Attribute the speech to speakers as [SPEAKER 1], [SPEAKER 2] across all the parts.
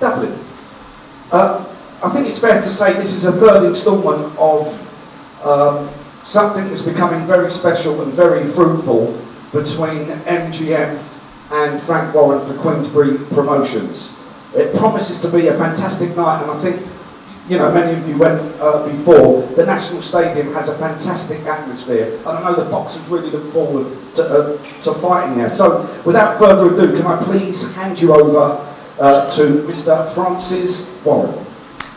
[SPEAKER 1] Dublin. I think it's fair to say this is a third instalment of something that's becoming very special and very fruitful between MGM and Frank Warren for Queensbury Promotions. It promises to be a fantastic night, and I think, you know, many of you went before. The National Stadium has a fantastic atmosphere, and I know the boxers really look forward to fighting there. So, without further ado, can I please hand you over to Mr. Francis Warren.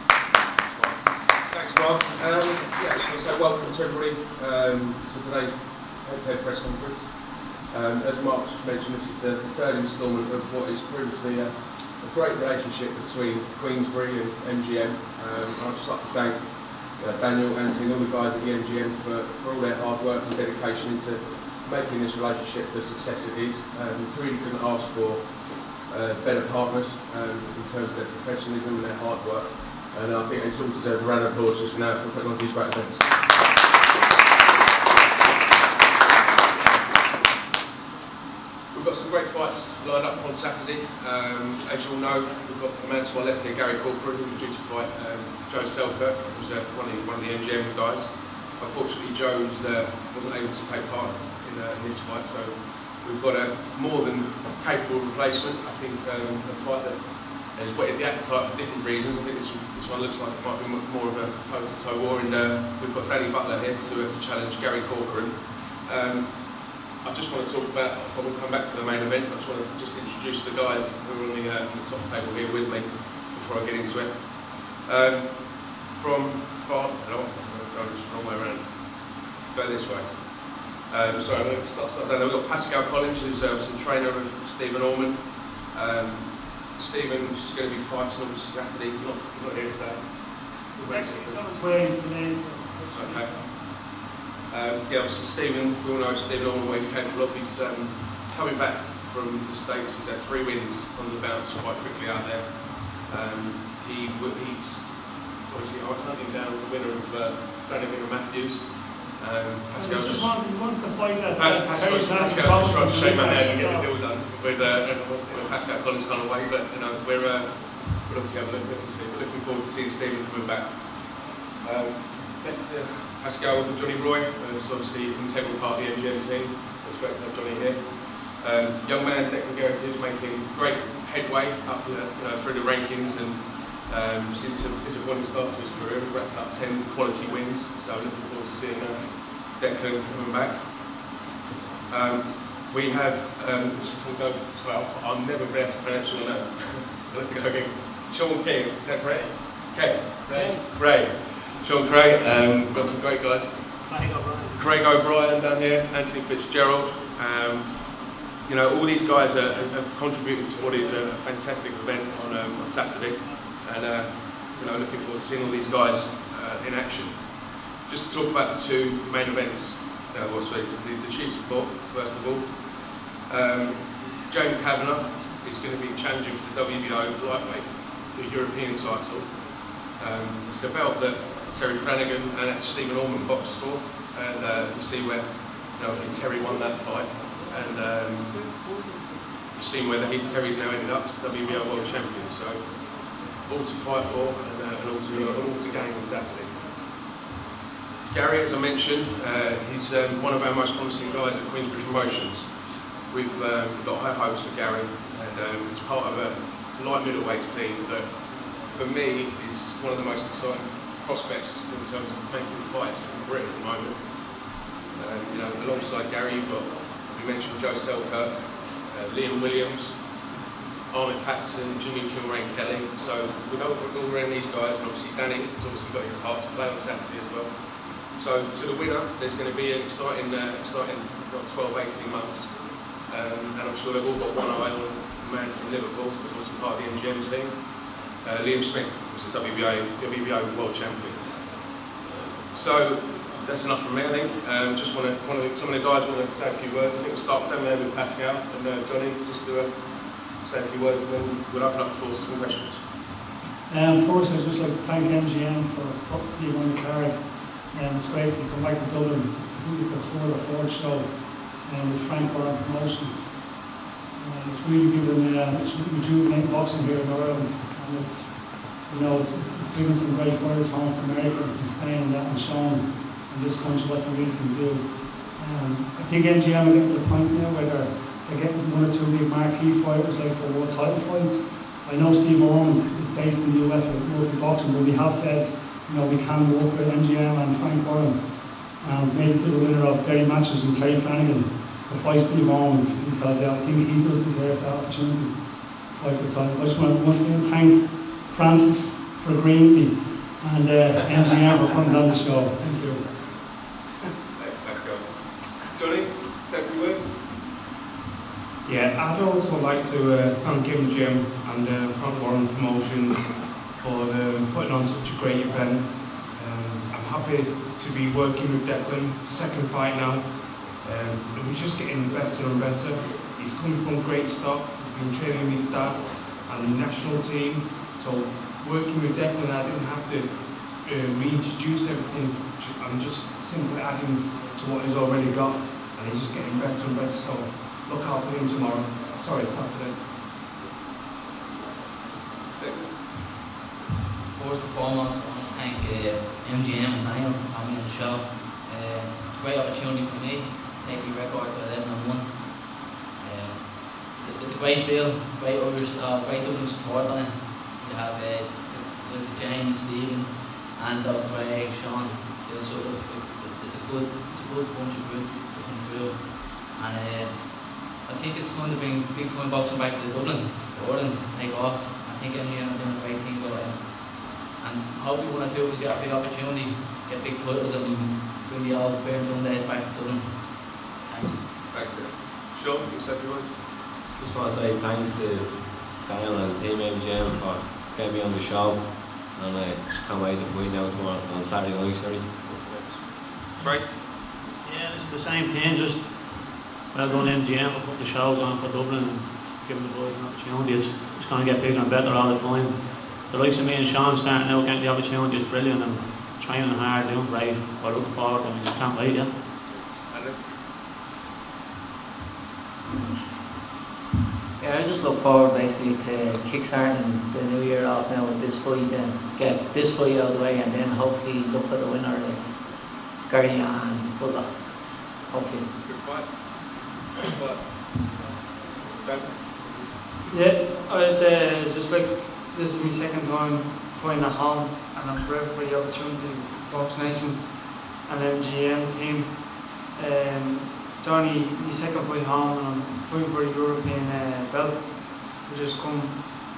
[SPEAKER 2] Thanks, Mark. Yeah, I just want to say welcome to everybody to today's head-to-head press conference. As Mark just mentioned, this is the third instalment of what is proven to be a great relationship between Queensbury and MGM. I'd just like to thank Daniel, Anthony, and all the guys at the MGM for all their hard work and dedication into making this relationship the success it is. We really couldn't ask for better partners in terms of their professionalism and their hard work. And I think they all deserve a round of applause just for now for putting on these great events. We've got some great fights lined up on Saturday. As you all know, we've got a man to my left here, Gary CORCORAN, who was due to fight Joe Selkirk, who was one of the MGM guys. Unfortunately, Joe wasn't able to take part in this fight, so we've got a more than capable replacement. I think a fight that has whetted the appetite for different reasons. I think this one looks like it might be more of a toe-to-toe war, and we've got Danny Butler here to challenge Gary CORCORAN. I just want to talk about, I will come back to the main event, I just want to introduce the guys who are on the top table here with me before I get into it. From far, no, I'm going the wrong way around. Go this way. Sorry, I'm going to start down there. We've got Pascal Collins, who's the trainer of Stephen Orman. Stephen's going to be fighting on Saturday. He's not here today.
[SPEAKER 3] He's on his way today.
[SPEAKER 2] Okay. Yeah, obviously Stephen, we all know Stephen Orman, what he's capable of. He's coming back from the States. He's had 3 wins on the bounce quite quickly out there. He's obviously hunting down the winner of Flanagan and Matthews. Pascal
[SPEAKER 3] he wants to fight that.
[SPEAKER 2] Pascal just tried to shake my hand and get the deal done with Pascal Collins kind of way, but you know we're looking forward to seeing Stephen coming back. Next to Pascal, Johnny Roy, who's obviously an integral part of the MGM team. It's great to have Johnny here. Young man Declan Geraghty is making great headway up through the rankings, and since a disappointing start to his career, we've wrapped up 10 quality wins, so looking forward to seeing Declan coming back. We have, I'm never there to pronounce your name. I'll have to go again. Sean King, is that correct? Craig. Sean Craig, we've got some great guys. Craig O'Brien down here, Anthony Fitzgerald. You know, all these guys are contributing to what is a fantastic event on Saturday, and you know, looking forward to seeing all these guys in action. Just to talk about the 2 main events, the chief support first of all. James Kavanagh is going to be challenging for the WBO lightweight, the European title. It's a belt that Terry Flanagan and Stephen Orman boxed for, and we'll see where Terry won that fight, and you've seen where Terry's now ended up as WBO world champion. So all to fight for, and all to gain on Saturday. Gary, as I mentioned, he's one of our most promising guys at Queensbury Promotions. We've got high hopes for Gary, and it's part of a light middleweight scene that, for me, is one of the most exciting prospects in terms of making fights in Britain at the moment. You know, alongside Gary, you've got, we mentioned Joe Selkirk, Liam Williams, Ahmed Patterson, Jimmy Kilrain Kelly. So with all around these guys, and obviously Danny has obviously got his part to play on Saturday as well. So to the winner, there's going to be an exciting 12-18 months, and I'm sure they've all got one eye on a man from Liverpool, who's also part of the MGM team. Liam Smith was a WBO world champion. So that's enough from me, I think. Just some of the guys want to say a few words. I think we'll start down there with Pascal and Johnny, just to say a few words, and then we'll open up the floor to some questions.
[SPEAKER 3] First, I'd just like to thank MGM for putting Steve on the card. It's great to come back to Dublin. I think it's the 3rd or 4th show with Frank Warren Promotions. It's really given, it's rejuvenating boxing here in Ireland. and it's bringing some great fighters home from America and from Spain and that, and showing in this country what they really can do. I think MGM are getting to the point now where they're getting one or two big marquee fighters like for world title fights. I know Steve Ormond is based in the US with Murphy Boxing, but we have said we can work with MGM and Frank Warren and maybe do the winner of Derry Matches and Terry Flanagan to fight Steve Ormond, because I think he does deserve that opportunity to fight for the title. I just want to once again thank Francis for agreeing with me and MGM for putting us on the show. Thank you.
[SPEAKER 2] Thanks, Johnny, say a few words.
[SPEAKER 4] Yeah, I'd also like to thank MGM and Frank Warren Promotions for putting on such a great event. I'm happy to be working with Declan, second fight now. We're just getting better and better. He's coming from great stock. He's been training with his dad and the national team. So working with Declan, I didn't have to reintroduce everything. I'm just simply adding to what he's already got, and he's just getting better and better. So look out for him tomorrow. Sorry, it's Saturday.
[SPEAKER 5] First and foremost, I want to thank MGM and Daniel for having me on the show. It's a great opportunity for me to take the record to 11-1. It's a great bill, great Dublin support on it. You have James, Stephen, and Doug, Craig, Sean, Phil. So it's a good bunch of group to come through. And I think it's going to bring big time boxing back to Dublin. The Ireland take off. I think MGM are doing a great thing with it. And hopefully what I do is get a big opportunity, get big titles, and bring the old Bear and Dun days back to Dublin. Thanks.
[SPEAKER 2] Thank you. Sean, you say a few words.
[SPEAKER 6] Just want to say thanks to Daniel and Team MGM for getting me on the show, and I just can't wait to fight now tomorrow on Saturday night. Sorry.
[SPEAKER 2] Great.
[SPEAKER 7] Yeah, it's the same thing, just well done MGM for putting the shows on for Dublin and giving the boys an opportunity. It's going to get bigger and better all the time. The likes of me and Sean starting out getting the opportunity is brilliant, and training hard, doing great. We're looking forward to it, we just can't wait, yeah.
[SPEAKER 8] Yeah, I just look forward basically to kickstarting the new year off now with this fight, and get this fight out of the way, and then hopefully look for the winner of Gary and Butler. Hopefully.
[SPEAKER 2] Good fight. Good fight. Dan?
[SPEAKER 9] Yeah, I'd just like, this is my second time fighting at home, and I'm grateful for the opportunity BoxNation and MGM team. It's only my second fight home, and I'm fighting for a European belt, which has come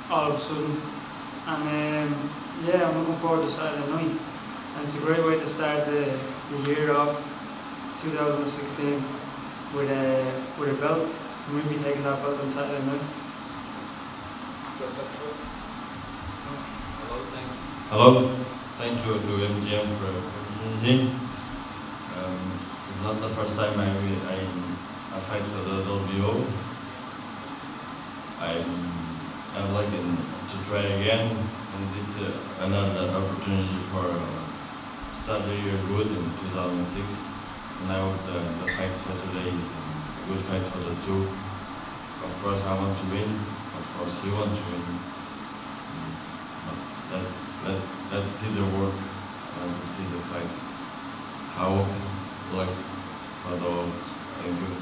[SPEAKER 9] all of a sudden. And yeah, I'm looking forward to Saturday night, and it's a great way to start the year off 2016 with a belt. And we'll be taking that belt on Saturday night.
[SPEAKER 10] Hello, thank you to MGM for the opportunity. It's not the first time I fight for the WO. I'm like to try again, and this is another opportunity for start the year good in 2006. Now the fight Saturday is a good fight for the two. Of course I want to win, of course he wants to win. Let's see the work, let's see the fight. How luck for the odds. Thank you.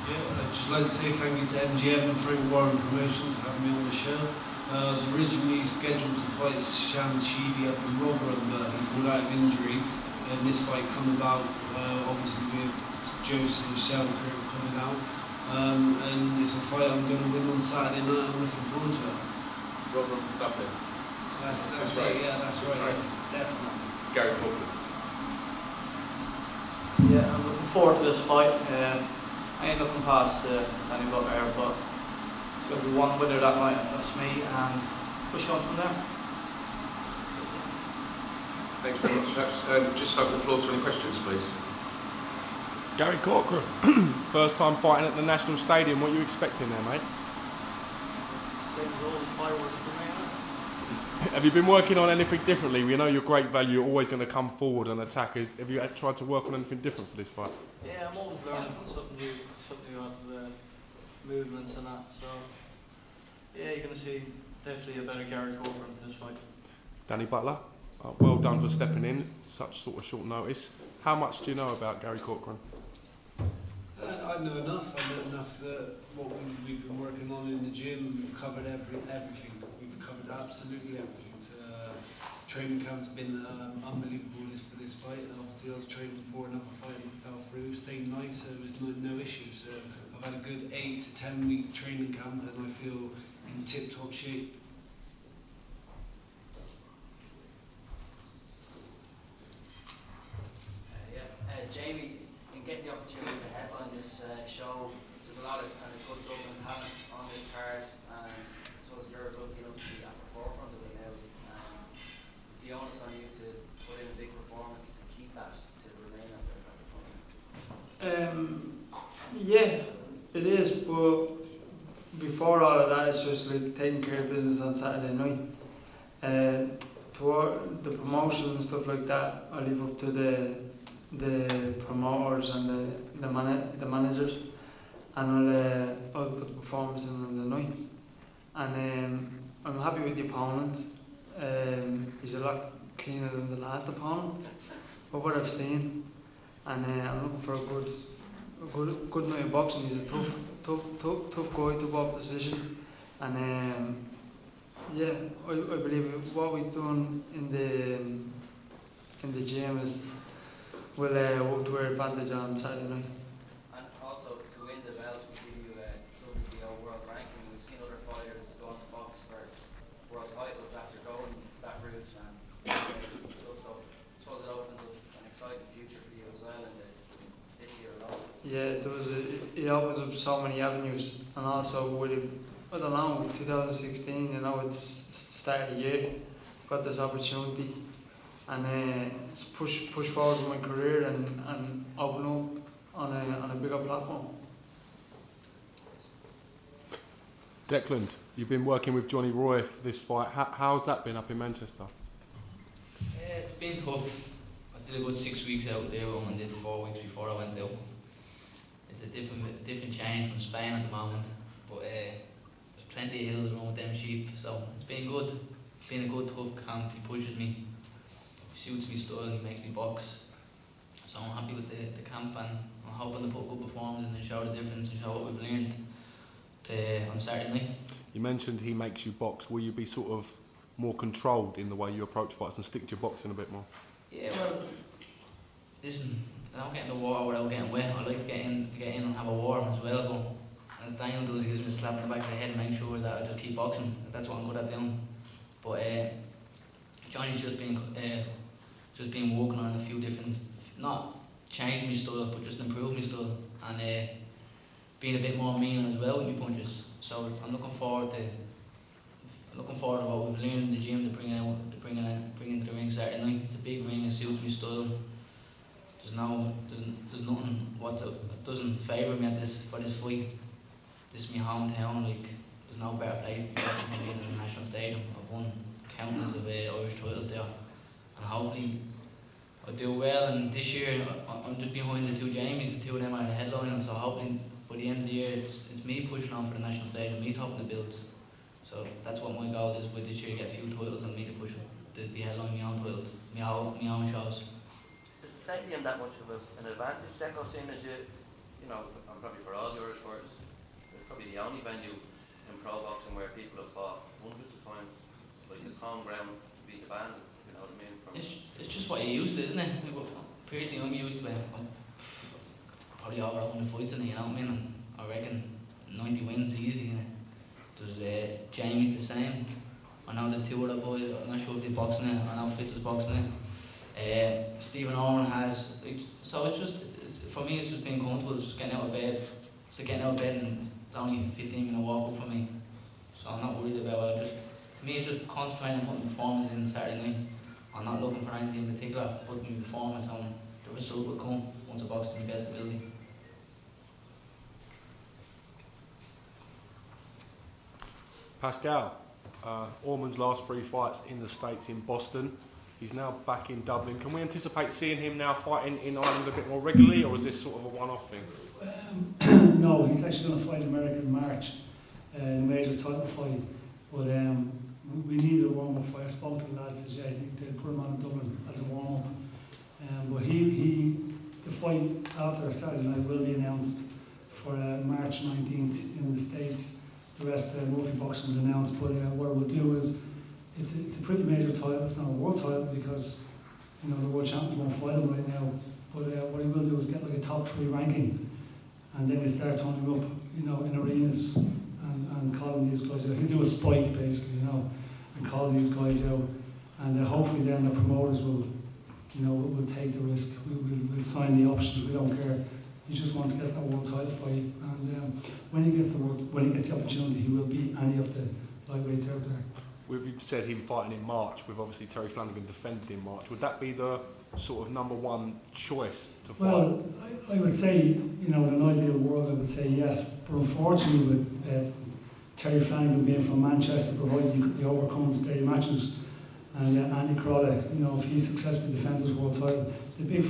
[SPEAKER 11] Yeah, I'd just like to say thank you to MGM and Frank Warren Promotions for having me on the show. I was originally scheduled to fight Sham Sheedy up in Rotherham, but he pulled out of injury, and this fight come about obviously with Joseph and Sheldon coming out. And it's a fight I'm going to win on Saturday night. I'm looking forward to it.
[SPEAKER 2] Rotherham from Dublin.
[SPEAKER 11] That's
[SPEAKER 2] right.
[SPEAKER 11] it, yeah, that's right. Definitely.
[SPEAKER 2] Gary Corbin.
[SPEAKER 12] Yeah, I'm looking forward to this fight. I ain't looking past Danny Butler, but it's going to be one winner that night, and that's me, and push on from there.
[SPEAKER 2] Thanks very much. Perhaps just open the floor to any questions, please.
[SPEAKER 13] Gary Corcoran, first time fighting at the National Stadium. What are you expecting there, mate?
[SPEAKER 12] Same as all the fireworks for me, innit?
[SPEAKER 13] Have you been working on anything differently? We know you're great value, you're always going to come forward and attack. Have you tried to work on anything different for this fight?
[SPEAKER 12] Yeah, I'm always learning something new out of the movements and that, so Yeah, you're going to see definitely a better Gary Corcoran in this fight.
[SPEAKER 13] Danny Butler, well done for stepping in such sort of short notice. How much do you know about Gary Corcoran?
[SPEAKER 11] I know enough. I know enough that what we've been working on in the gym, we've covered everything. We've covered absolutely everything. Training camp's been unbelievable for this fight. And obviously, I was training for another fight and fell through. Same night, so there was no issue. So I've had a good 8 to 10 week training camp, and I feel in tip-top shape.
[SPEAKER 5] Jamie, in getting the opportunity to headline this show, there's a lot of kind of good Dublin talent on this card, and I suppose you're lucky enough to be at the forefront of it now. Is the onus on you to put in a big performance to keep that, to remain at the front?
[SPEAKER 9] Yeah, it is, but before all of that, it's just like taking care of business on Saturday night. Toward the promotion and stuff like that, I leave up to the promoters and the managers, and I'll put the performance in on the night. And I'm happy with the opponent. He's a lot cleaner than the last opponent, but what I've seen, and I'm looking for a good night of boxing. He's a tough guy, tough opposition, and yeah, I believe what we've done in the gym is will work to our advantage on Saturday night.
[SPEAKER 5] And also, to win the belt will give you a WBO world ranking. We've seen other fighters go on to box for world titles after going that route, and so I suppose it opens up an exciting future for you as well in this year alone.
[SPEAKER 9] Yeah, it opens up so many avenues, and also with it, I don't know, 2016, you know, it's start of the year, got this opportunity, and it's push forward with my career and open up on a bigger platform.
[SPEAKER 13] Declan, you've been working with Johnny Roy for this fight. How's that been up in Manchester?
[SPEAKER 5] It's been tough. I did a good 6 weeks out there, and did 4 weeks before I went out. It's a different change from Spain at the moment, but there's plenty of hills around with them sheep, so it's been good. It's been a good tough camp. He pushes me, he suits me style, he makes me box. So I'm happy with the camp, and I'm hoping to put a good performance and show the difference and show what we've learned on Saturday night.
[SPEAKER 13] You mentioned he makes you box. Will you be sort of more controlled in the way you approach fights and stick to your boxing a bit more?
[SPEAKER 5] Yeah, well, listen, I don't get in the war without getting wet. I like to get in and have a war as well, but as Daniel does, he gives me a slap in the back of the head and make sure that I just keep boxing. That's what I'm good at doing. But Johnny's just been working on a few different, not changing my style, but just improving my style, and being a bit more mean as well with my punches. So I'm looking forward to what we've learned in the gym to bring into the ring Saturday night. It's a big ring, it suits me style. There's nothing that doesn't favour me for this fight. This is my hometown, like there's no better place to be than in the National Stadium. I've won countless of Irish titles there, and hopefully I do well. And this year I'm just behind the two Jamies, the two of them are the headlining, so hopefully by the end of the year it's me pushing on for the National Stadium, me topping the builds. So that's what my goal is with this year, get a few titles and me to push to be headlining my own titles, my own shows.
[SPEAKER 14] Is the stadium that much of an advantage, Deco, seeing as you know, I'm probably for all the Irish fighters, it's probably the only venue in pro boxing where people have fought hundreds of times, like it's home ground to beat the band, you know what I mean?
[SPEAKER 5] It's just what you're used to, isn't it? Personally, I'm used to it. I'm probably over 100 fights in it, you know what I mean? And I reckon 90 wins easily. There's Jamie's the same. I know the two other boys, I'm not sure if they're boxing it, I know Fitz is boxing it. Stephen Owen has, so it's just, for me it's just being comfortable, it's just getting out of bed. So getting out of bed and it's only a 15-minute walk up for me. So I'm not worried about it. To me it's just concentrating on putting performance in Saturday night. I'm not looking for anything in particular, putting my performance on. The result will come once I box to my best ability.
[SPEAKER 13] Pascal, Orman's last 3 fights in the States in Boston. He's now back in Dublin. Can we anticipate seeing him now fighting in Ireland a bit more regularly, or is this sort of a one-off thing?
[SPEAKER 3] No, he's actually going to fight in America in March. in a major title fight. But we needed a warm-up fight. I spoke to the lads today. They put him on in Dublin as a warm-up. But the fight after Saturday night will be announced for March 19th in the States. The rest Murphy Boxing will announce. But what we'll do is, it's a pretty major title. It's not a world title because the world champions won't fight him right now. But what he will do is get like a top 3 ranking, and then we start turning up, in arenas and calling these guys out. He'll do a spike basically, and call these guys out, and hopefully then the promoters will take the risk. We'll sign the options. We don't care. He just wants to get that world title fight, and when he gets the opportunity, he will beat any of the lightweights out there.
[SPEAKER 13] We've said him fighting in March, with obviously Terry Flanagan defended in March. Would that be the sort of number one choice to fight?
[SPEAKER 3] Well, I would say, in an ideal world, I would say yes. But unfortunately, with Terry Flanagan being from Manchester, providing he overcomes daily matches, and Andy Crawley, if he successfully defends his world title, the big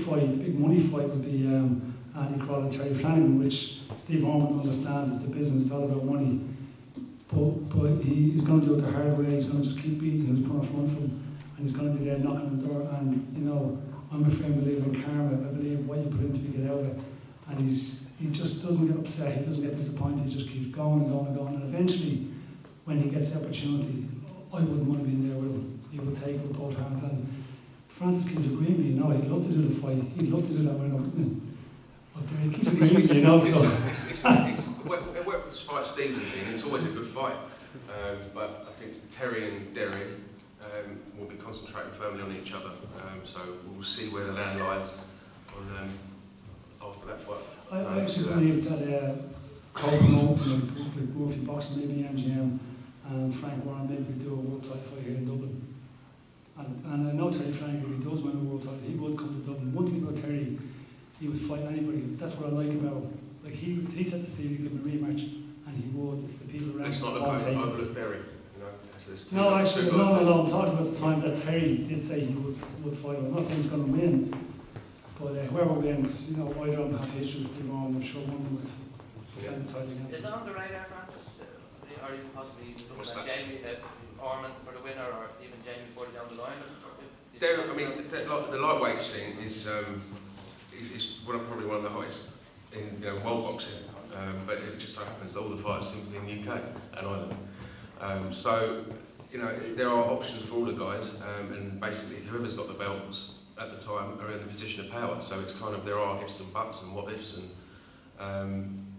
[SPEAKER 3] money fight would be Andy Crawley and Terry Flanagan, which Steve Ormond understands is the business. It's all about money. But he's going to do it the hard way. He's going to just keep beating who's put in front of him, and he's going to be there knocking on the door. And I'm a firm believer in karma. I believe what you put into, you get out of it. And he just doesn't get upset. He doesn't get disappointed. He just keeps going and going and going. And eventually, when he gets the opportunity, I wouldn't want to be in there with him. He will take it with both hands. And Francis keeps agreeing with me. He'd love to do the fight. He'd love to do that when he keeps agreeing with me.
[SPEAKER 2] It worked with Fight Stephen thing. It's always a good fight. But I think Terry and Derry will be concentrating firmly on each other. So we'll see where the land lies after that fight.
[SPEAKER 3] I actually believe that co-promoting with Murphy Boxing, maybe MGM, and Frank Warren maybe could do a world title fight here in Dublin. And I know Terry Flanagan, if he does win a world title, he would come to Dublin. One thing about Terry, he would fight anybody. That's what I like about him. Like he said to Steve, he'd give him a rematch, and he would. It's the people around.
[SPEAKER 2] Let's not overlook Derry.
[SPEAKER 3] No, actually, no. I'm talking about the time that Terry did say he would fight him. I'm not saying he's going to win, but whoever wins, I don't have issues with Steve Ormond. I'm sure one of them would defend the title against
[SPEAKER 14] Is
[SPEAKER 3] him.
[SPEAKER 14] it on the radar, Francis? Are you possibly looking at Jamie Ormond for the winner, or even Jamie further down the line?
[SPEAKER 2] The lightweight scene is probably one of the highest in world boxing, but it just so happens that all the fights seem to be in the UK and Ireland. So there are options for all the guys, and basically whoever's got the belts at the time are in a position of power. So it's kind of, there are ifs and buts and what ifs, and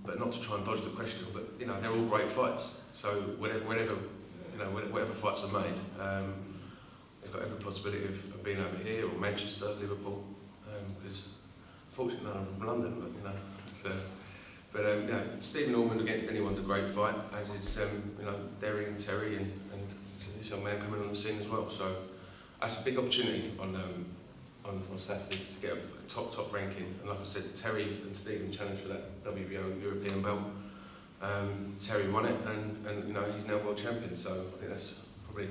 [SPEAKER 2] but not to try and dodge the question, but they're all great fights. So whatever fights are made, they've got every possibility of being over here or Manchester, Liverpool, because fortunately I'm from London, but Stephen Ormond against anyone's a great fight, as is Derry and Terry and this young man coming on the scene as well. So that's a big opportunity on Saturday to get a top ranking. And like I said, Terry and Stephen challenged for that WBO European belt. Terry won it, and he's now world champion. So I think that's probably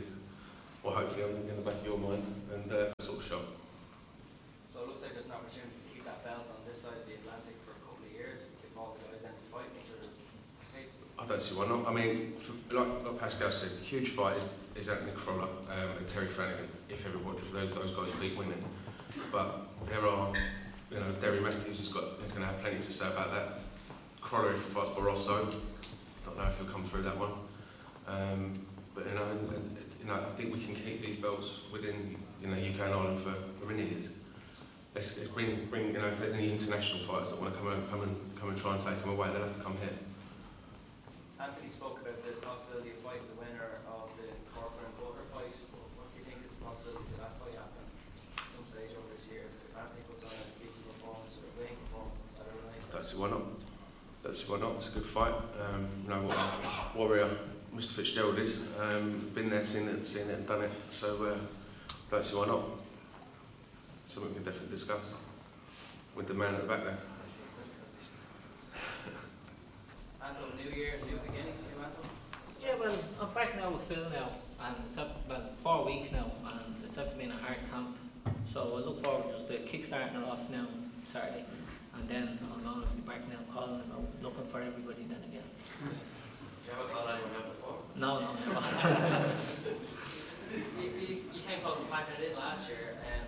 [SPEAKER 2] hopefully I'm in the back of your mind and sort of shock.
[SPEAKER 15] So it looks like there's an opportunity to keep that belt on this side of the Atlantic for a couple of years if all the guys end up fighting each other's case.
[SPEAKER 2] I don't see why not. I mean, like Pascal said, the huge fight is Anthony Crawler and Terry Flanagan, if those guys keep winning. But there are, Derry Matthews is going to have plenty to say about that. Crawler, if he fights Barroso, don't know if he'll come through that one. But I think we can keep these belts within UK and Ireland for many years. Let's bring if there's any international fighters that want to come and try and take them away, they'll have to come here.
[SPEAKER 15] Anthony spoke about the possibility of fighting the winner of the CORCORAN BUTLER fight. What do you think is the possibilities of that fight happening at some stage over this year? If Anthony puts on a decent performance or a winning performance on Saturday night?
[SPEAKER 2] Don't see why not. It's a good fight. What warrior Mr. Fitzgerald is. Been there, seen it, and done it. So don't see why not. Something we can definitely discuss with the man at the back there.
[SPEAKER 15] Anton, new year, new beginnings, new Anton?
[SPEAKER 8] Yeah, well, I'm back now with Phil now, and it's about 4 weeks now, and it's after been a hard camp. So I look forward just to kick-starting it off now Saturday, and then I'm going to be back now calling about looking for everybody then again.
[SPEAKER 14] you ever call anyone out before?
[SPEAKER 8] No, never.
[SPEAKER 15] You came close to packing it in last year, and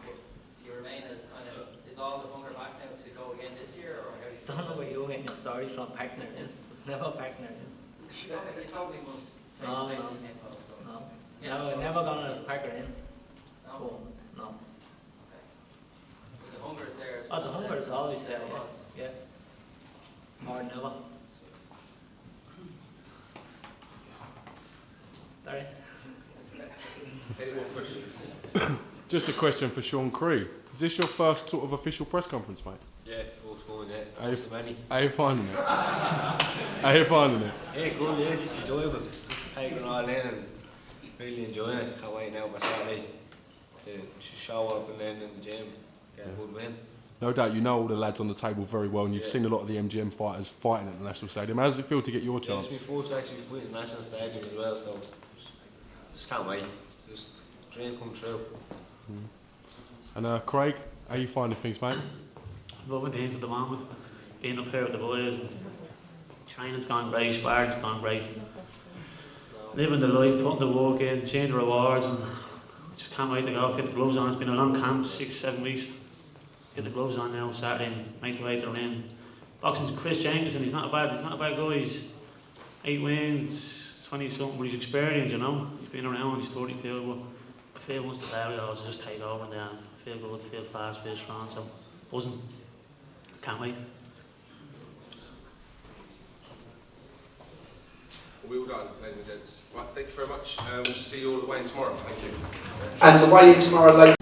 [SPEAKER 15] do you remain as kind of, is all the hunger back now to go again this year, or how do you feel?
[SPEAKER 8] Don't know where you're getting your story from, packing it in. It was never packing it in.
[SPEAKER 15] You told me once, face
[SPEAKER 8] No,
[SPEAKER 15] to face,
[SPEAKER 8] no.
[SPEAKER 15] you came close, so.
[SPEAKER 8] No.
[SPEAKER 15] Yeah,
[SPEAKER 8] Never,
[SPEAKER 15] so-
[SPEAKER 8] never gonna pack her in.
[SPEAKER 15] No?
[SPEAKER 8] Oh, no.
[SPEAKER 15] Okay. But the hunger is there.
[SPEAKER 8] Oh, the hunger is always there,
[SPEAKER 15] It
[SPEAKER 8] yeah.
[SPEAKER 15] was.
[SPEAKER 8] Yeah. More than ever. Sorry.
[SPEAKER 2] Any more questions?
[SPEAKER 13] Just a question for Sean Cree. Is this your first sort of official press conference, mate?
[SPEAKER 6] Yeah, all going, yeah.
[SPEAKER 13] Are you,
[SPEAKER 6] Many.
[SPEAKER 13] are you finding it? Are you finding it?
[SPEAKER 6] Yeah, good, yeah, it's enjoyable. Just taking it all in and really enjoying it. Can't wait now for Saturday to show up and then in the gym, get a good win.
[SPEAKER 13] No doubt you know all the lads on the table very well, and you've
[SPEAKER 6] Yeah.
[SPEAKER 13] seen a lot of the MGM fighters fighting at the National Stadium. How does it feel to get your
[SPEAKER 6] Yeah,
[SPEAKER 13] chance?
[SPEAKER 6] it's my first actually fight at the National Stadium as well, so just can't wait. Just dream come true.
[SPEAKER 13] And Craig, how you finding things, mate?
[SPEAKER 7] Loving things at the moment. Being up here with the boys. Training's gone great, sparring's gone great. Living the life, putting the work in, seeing the rewards, and just can't wait to go. Get the gloves on. It's been a long camp, 6-7 weeks. Get the gloves on now, Saturday, and make the way to the ring. Boxing's Chris Jenkinson. He's not a bad guy. He's 8 wins, 20 something, but he's experienced, you know. He's been around. He's 32. But I feel once the barriers just take over and down. I feel good, feel fast, feel strong. So buzzing. Can't wait.
[SPEAKER 2] We're all done, ladies and gents. Right, thank you very much. We'll see you all the way in tomorrow. Thank you.
[SPEAKER 1] And the way in tomorrow, ladies